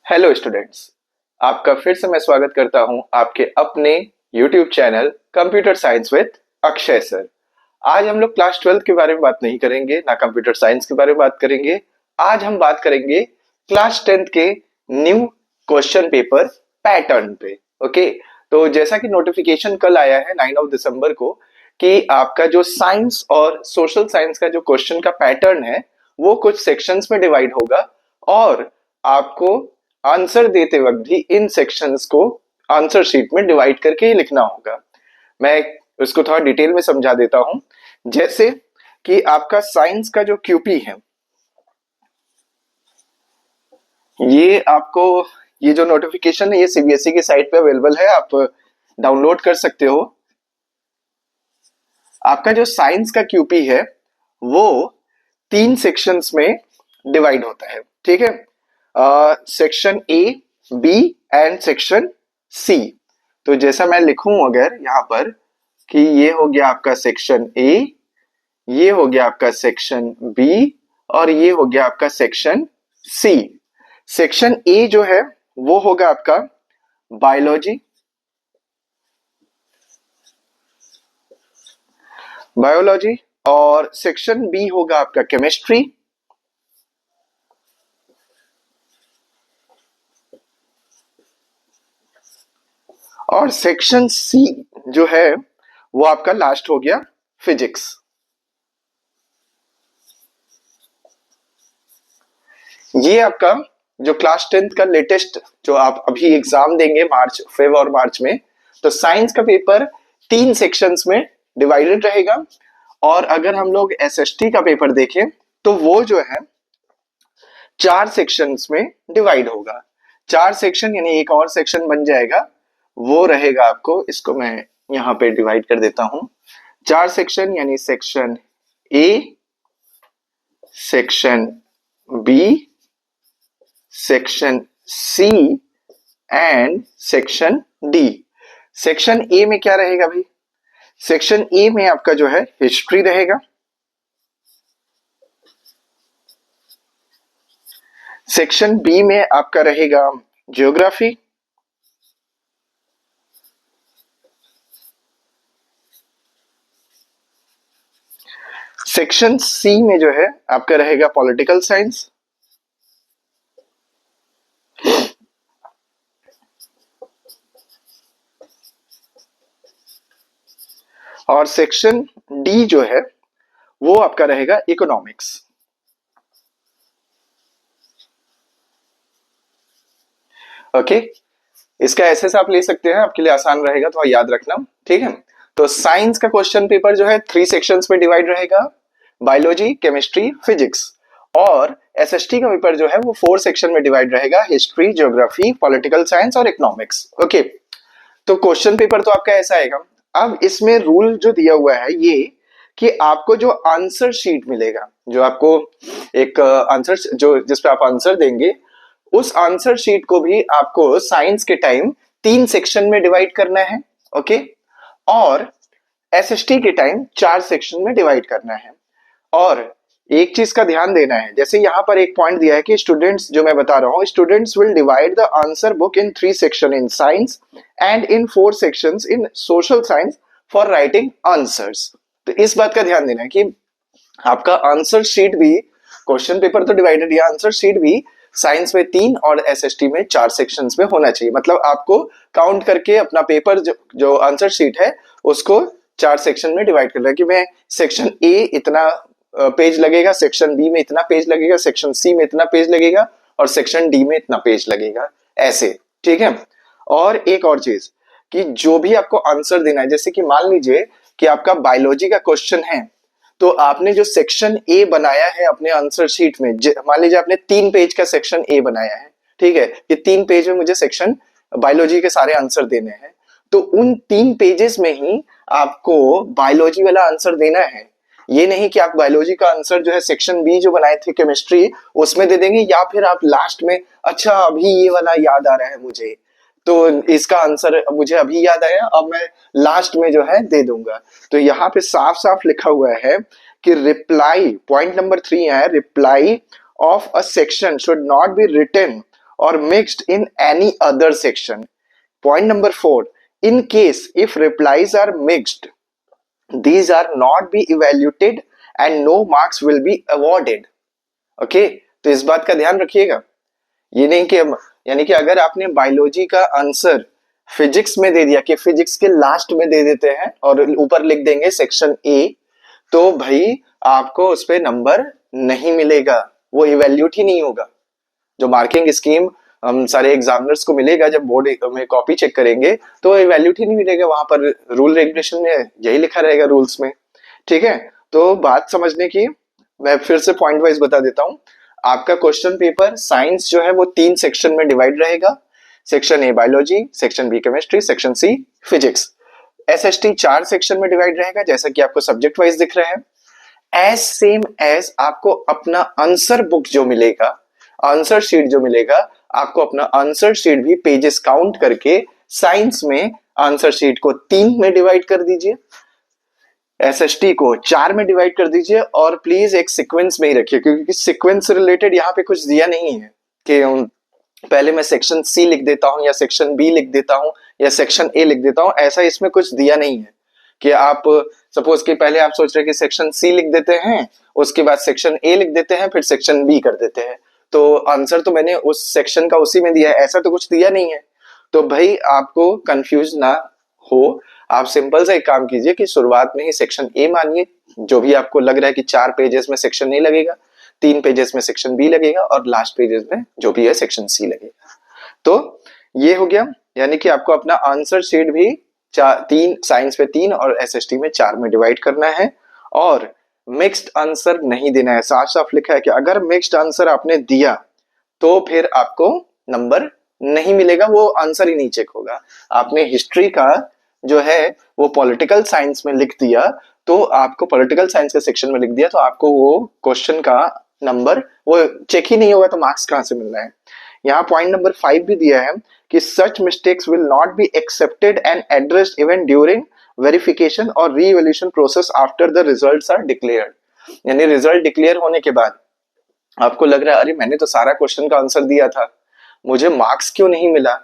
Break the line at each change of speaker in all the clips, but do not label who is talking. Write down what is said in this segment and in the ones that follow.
Hello students, आपका फिर से मैं स्वागत करता हूं आपके अपने YouTube channel computer science with Akshay sir. आज हम लोग क्लास 12 के बारे में बात नहीं करेंगे, ना कंप्यूटर साइंस के बारे में बात करेंगे। आज हम बात करेंगे क्लास 10th के न्यू क्वेश्चन पेपर पैटर्न पे। ओके, तो जैसा कि नोटिफिकेशन कल आया है 9 दिसंबर को कि आपका जो साइंस और सोशल साइंस का जो क्वेश्चन का पैटर्न है वो कुछ सेक्शंस में डिवाइड होगा और आपको आंसर देते वक्त भी इन सेक्शंस को आंसर शीट में डिवाइड करके ही लिखना होगा। मैं उसको थोड़ा डिटेल में समझा देता हूं। जैसे कि आपका साइंस का जो क्यूपी है, ये आपको ये जो नोटिफिकेशन है ये सीबीएसई की साइट पे अवेलेबल है, आप डाउनलोड कर सकते हो। आपका जो साइंस का क्यूपी है वो 3 सेक्शंस में डिवाइड होता है, ठीक है। Section A, B and section C. तो जैसा मैं लिखूं अगर यहाँ पर कि ये हो गया आपका सेक्शन ए, ये हो गया आपका सेक्शन बी और ये हो गया आपका सेक्शन सी। सेक्शन ए जो है वो होगा आपका बायोलॉजी, और सेक्शन बी होगा आपका केमिस्ट्री, और सेक्शन सी जो है वो आपका लास्ट हो गया फिजिक्स। ये आपका जो क्लास 10th का लेटेस्ट जो आप अभी एग्जाम देंगे फेब और मार्च में, तो साइंस का पेपर 3 सेक्शंस में डिवाइडेड रहेगा। और अगर हम लोग एसएसटी का पेपर देखें तो वो जो है 4 सेक्शंस में डिवाइड होगा। 4 सेक्शन यानी एक और सेक्शन बन जाएगा, वो रहेगा आपको, इसको मैं यहाँ पे डिवाइड कर देता हूं। 4 सेक्शन यानी section A, section B, section C and section D. Section A में क्या रहेगा भाई? सेक्शन ए में आपका जो है हिस्ट्री रहेगा, सेक्शन बी में आपका रहेगा ज्योग्राफी, सेक्शन सी में जो है आपका रहेगा पॉलिटिकल साइंस, और सेक्शन डी जो है वो आपका रहेगा इकोनॉमिक्स। ओके, इसका एसेस आप ले सकते हैं, आपके लिए आसान रहेगा, थोड़ा याद रखना, ठीक है। तो साइंस का क्वेश्चन पेपर जो है 3 सेक्शंस में डिवाइड रहेगा, बायोलॉजी, केमिस्ट्री, फिजिक्स। और एसएसटी का पेपर जो है वो 4 सेक्शन में डिवाइड रहेगा, हिस्ट्री, ज्योग्राफी, पॉलिटिकल साइंस और इकोनॉमिक्स। ओके, तो क्वेश्चन पेपर तो आपका ऐसा आएगा। अब इसमें रूल जो दिया हुआ है ये कि आपको जो आंसर शीट मिलेगा, जो आपको एक आंसर जो जिस पे आप आंसर देंगे, उस आंसर शीट को भी आपको साइंस के टाइम 3 सेक्शन में डिवाइड करना है। ओके, और एसएसटी के टाइम 4 सेक्शन में डिवाइड करना है। और एक चीज का ध्यान देना है, जैसे यहाँ पर एक पॉइंट दिया है कि स्टूडेंट्स, जो मैं बता रहा हूँ, students will divide the answer book in 3 section in science and in 4 sections in social science for writing answers. तो इस बात का ध्यान देना है कि आपका आंसर शीट भी, क्वेश्चन पेपर तो डिवाइडेड, या आंसर शीट भी साइंस में 3 और एसएसटी में 4 सेक्शंस में होना चाहिए। मतलब आपको काउंट करके अपना पेपर जो आंसर शीट है उसको 4 सेक्शन में डिवाइड करना है कि मैं सेक्शन ए इतना पेज लगेगा, सेक्शन बी में इतना पेज लगेगा, सेक्शन सी में इतना पेज लगेगा और सेक्शन डी में इतना पेज लगेगा, ऐसे, ठीक है। और एक और चीज कि जो भी आपको आंसर देना है, जैसे कि मान लीजिए कि आपका बायोलॉजी का क्वेश्चन है, तो आपने जो सेक्शन ए बनाया है अपने आंसर शीट में, मान लीजिए आपने 3 पेज का सेक्शन ए बनाया है, ठीक है, ये 3 पेज में मुझे सेक्शन बायोलॉजी के सारे आंसर देने हैं, तो उन 3 पेजेस में ही आपको बायोलॉजी वाला आंसर देना है। ये नहीं कि आप बायोलॉजी का आंसर जो है सेक्शन बी जो बनाए थे केमिस्ट्री उसमें दे देंगे, या फिर आप लास्ट में अच्छा अभी ये वाला याद आ रहा है मुझे, तो इसका आंसर मुझे अभी याद आया, अब मैं लास्ट में जो है दे दूंगा। तो यहाँ पे साफ साफ लिखा हुआ है कि रिप्लाई, पॉइंट नंबर 3 है, reply of a section should not be written or mixed in any other section. Point number 4, in case if replies are mixed, these are not be evaluated and no marks will be awarded. Okay, तो इस बात का ध्यान रखिएगा। ये नहीं कि यानी कि अगर आपने बायोलॉजी का आंसर फिजिक्स में दे दिया कि फिजिक्स के लास्ट में दे देते हैं और ऊपर लिख देंगे सेक्शन ए, तो भाई आपको उस पे नंबर नहीं मिलेगा, वो इवैल्यूट ही नहीं होगा। जो मार्किंग स्कीम हम सारे एग्जामिनर्स को मिलेगा जब बोर्ड में कॉपी चेक करेंगे तो इवैल्यूट ही नहीं मिलेगा, वहां पर रूल रेगुलेशन में यही लिखा रहेगा रूल्स में। ठीक है, तो बात समझने की मैं फिर से पॉइंट वाइज बता देता हूं। आपका क्वेश्चन पेपर साइंस जो है वो 3 सेक्शन में डिवाइड रहेगा। Section A biology, section B chemistry, section C physics. SST 4 section में डिवाइड रहेगा जैसा कि आपको सब्जेक्ट वाइज दिख रहा है। एज सेम एज आपको अपना आंसर बुक जो मिलेगा, आंसर शीट जो मिलेगा, आपको अपना आंसर शीट भी पेजेस काउंट करके साइंस में आंसर शीट को 3 में डिवाइड कर दीजिए, एसएसटी को 4 में डिवाइड कर दीजिए और प्लीज एक सीक्वेंस में ही रखिए, क्योंकि सीक्वेंस से रिलेटेड यहाँ पे कुछ दिया नहीं है कि पहले मैं सेक्शन सी लिख देता हूं या सेक्शन बी लिख देता हूं या सेक्शन ए लिख देता हूं, ऐसा इसमें कुछ दिया नहीं है कि आप सपोज कि पहले आप सोच रहे कि सेक्शन सी लिख देते हैं, उसके बाद सेक्शन ए लिख देते हैं, फिर सेक्शन बी कर देते हैं, तो आंसर तो मैंने उस सेक्शन का उसी में दिया है, ऐसा तो कुछ दिया नहीं है। तो भाई आपको कंफ्यूज ना हो, आप सिंपल सा एक काम कीजिए कि शुरुआत में ही सेक्शन ए मानिए, जो भी आपको लग रहा है कि 4 पेजेस में सेक्शन ए लगेगा, 3 पेजेस में सेक्शन बी लगेगा और लास्ट पेजेस में जो भी है सेक्शन सी लगेगा। तो ये हो गया, यानी कि आपको अपना आंसर शीट भी 3 साइंस में 3 और एसएसटी में 4 में डिवाइड करना है और मिक्स्ड आंसर नहीं देना है। साफ साफ लिखा है कि अगर मिक्स्ड आंसर आपने दिया तो फिर आपको नंबर नहीं मिलेगा, वो आंसर ही नहीं चेक होगा। आपने हिस्ट्री का जो है वो पॉलिटिकल साइंस में लिख दिया, तो आपको पॉलिटिकल साइंस के सेक्शन में लिख दिया तो आपको वो क्वेश्चन का नंबर वो चेक ही नहीं होगा, तो मार्क्स कहां से मिल रहा है। यहाँ पॉइंट नंबर 5 भी दिया है कि such mistakes will not be accepted and addressed even during verification और revaluation process after the results are declared. यानी रिजल्ट डिक्लेयर होने के बाद आपको लग रहा है अरे मैंने तो सारा क्वेश्चन का आंसर दिया था, मुझे मार्क्स क्यों नहीं मिला,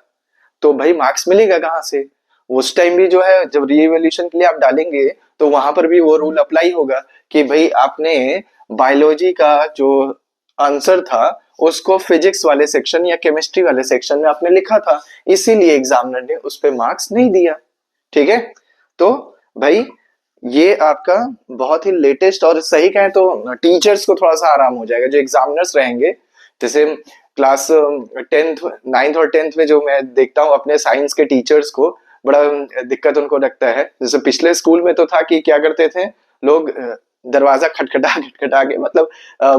तो भाई मार्क्स मिलेगा कहां से। उस टाइम भी जो है जब रीवैल्यूएशन के लिए आप डालेंगे तो वहां पर भी वो रूल अप्लाई होगा कि भाई आपने बायोलॉजी का जो आंसर था उसको फिजिक्स वाले सेक्शन या केमिस्ट्री वाले सेक्शन में आपने लिखा था, इसीलिए एग्जामिनर ने उस पर मार्क्स नहीं दिया। ठीक है, तो भाई ये आपका बहुत ही लेटेस्ट और सही कहें तो टीचर्स को थोड़ा सा आराम हो जाएगा, जो एग्जामिनर्स रहेंगे। जैसे क्लास 10th 9th और 10th में जो मैं देखता हूँ अपने साइंस के टीचर्स को बड़ा दिक्कत उनको लगता है। जैसे पिछले स्कूल में तो था कि क्या करते थे लोग, दरवाजा खटखटा के मतलब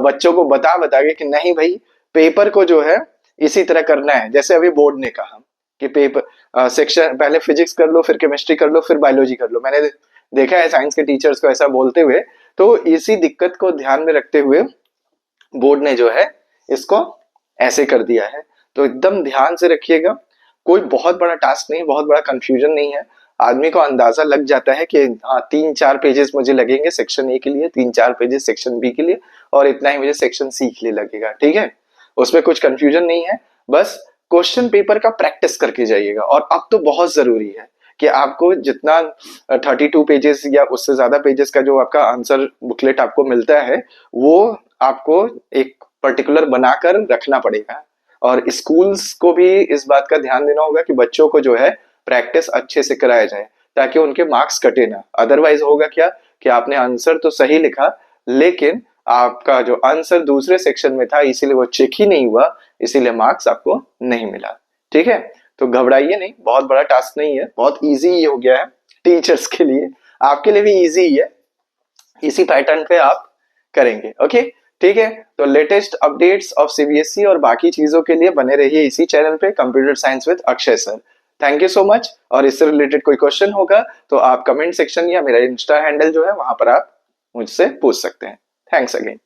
बच्चों को बता के कि नहीं भाई पेपर को जो है इसी तरह करना है, जैसे अभी बोर्ड ने कहा कि पेपर सेक्शन पहले फिजिक्स कर लो, फिर केमिस्ट्री कर लो, फिर बायोलॉजी कर लो। मैंने देखा है साइंस के टीचर्स को ऐसा बोलते हुए, तो इसी दिक्कत को ध्यान में रखते हुए बोर्ड ने जो है इसको ऐसे कर दिया है। तो एकदम ध्यान से रखिएगा, कोई बहुत बड़ा टास्क नहीं, बहुत बड़ा कंफ्यूजन नहीं है। आदमी को अंदाजा लग जाता है कि हाँ 3-4 पेजेस मुझे लगेंगे सेक्शन ए के लिए, 3-4 पेजेस सेक्शन बी के लिए और इतना ही मुझे सेक्शन सी के लिए लगेगा। ठीक है, उसमें कुछ कंफ्यूजन नहीं है, बस क्वेश्चन पेपर का प्रैक्टिस करके जाइएगा। और अब तो बहुत जरूरी है कि आपको जितना 32 पेजेस या उससे ज्यादा पेजेस का जो आपका आंसर बुकलेट आपको मिलता है वो आपको एक पर्टिकुलर बनाकर रखना पड़ेगा। और स्कूल्स को भी इस बात का ध्यान देना होगा कि बच्चों को जो है प्रैक्टिस अच्छे से कराया जाए ताकि उनके मार्क्स कटे ना। अदरवाइज होगा क्या कि आपने आंसर तो सही लिखा लेकिन आपका जो आंसर दूसरे सेक्शन में था इसीलिए वो चेक ही नहीं हुआ, इसीलिए मार्क्स आपको नहीं मिला। ठीक है, तो घबराइए नहीं, बहुत बड़ा टास्क नहीं है, बहुत इजी हो गया है टीचर्स के लिए, आपके लिए भी इजी ही है। इसी पैटर्न पे आप करेंगे। ओके, ठीक है, तो लेटेस्ट अपडेट्स ऑफ सीबीएसई और बाकी चीजों के लिए बने रहिए इसी चैनल पे computer science with Akshay sir. Thank you so much. और इससे रिलेटेड कोई क्वेश्चन होगा तो आप कमेंट सेक्शन या मेरा इंस्टा हैंडल जो है वहां पर आप मुझसे पूछ सकते हैं। Thanks again.